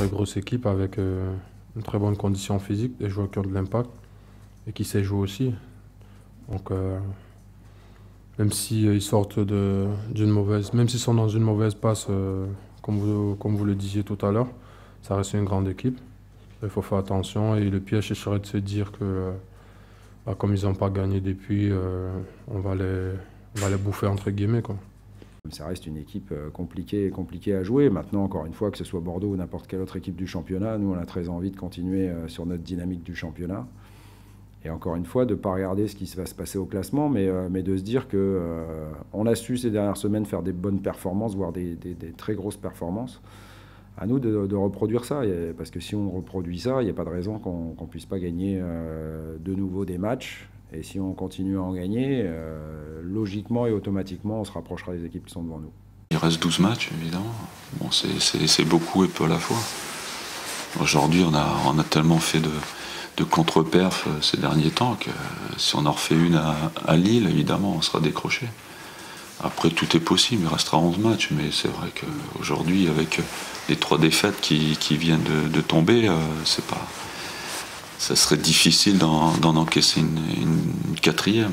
très grosse équipe avec une très bonne condition physique, des joueurs qui ont de l'impact et qui savent jouer aussi. Donc, même s'ils sortent d'une mauvaise, même s'ils sont dans une mauvaise passe, comme vous le disiez tout à l'heure, ça reste une grande équipe. Il faut faire attention et le piège serait de se dire que, comme ils n'ont pas gagné depuis, on va les bouffer entre guillemets, quoi. Ça reste une équipe compliquée à jouer. Maintenant, encore une fois, que ce soit Bordeaux ou n'importe quelle autre équipe du championnat, nous, on a très envie de continuer sur notre dynamique du championnat. Et encore une fois, de ne pas regarder ce qui va se passer au classement, mais de se dire qu'on a su ces dernières semaines faire des bonnes performances, voire des très grosses performances. À nous de reproduire ça, parce que si on reproduit ça, il n'y a pas de raison qu'on ne puisse pas gagner de nouveau des matchs. Et si on continue à en gagner, logiquement et automatiquement, on se rapprochera des équipes qui sont devant nous. Il reste 12 matchs, évidemment. Bon, c'est beaucoup et peu à la fois. Aujourd'hui, on a tellement fait de contre-perf ces derniers temps que si on en refait une à Lille, évidemment, on sera décroché. Après, tout est possible, il restera 11 matchs, mais c'est vrai qu'aujourd'hui, avec les 3 défaites qui viennent de tomber, ça serait difficile d'en encaisser une quatrième.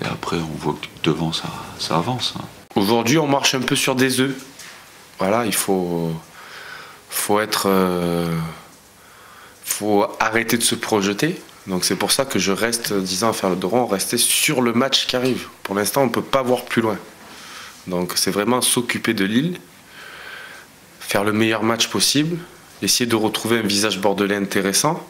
Et après, on voit que devant, ça avance. Aujourd'hui, on marche un peu sur des œufs. Voilà, il faut arrêter de se projeter. Donc c'est pour ça que je reste, disant à faire le rond, rester sur le match qui arrive. Pour l'instant, on ne peut pas voir plus loin. Donc c'est vraiment s'occuper de Lille, faire le meilleur match possible, essayer de retrouver un visage bordelais intéressant.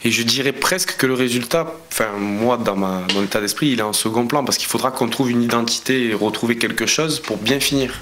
Et je dirais presque que le résultat, enfin moi dans mon état d'esprit, il est en second plan parce qu'il faudra qu'on trouve une identité et retrouver quelque chose pour bien finir.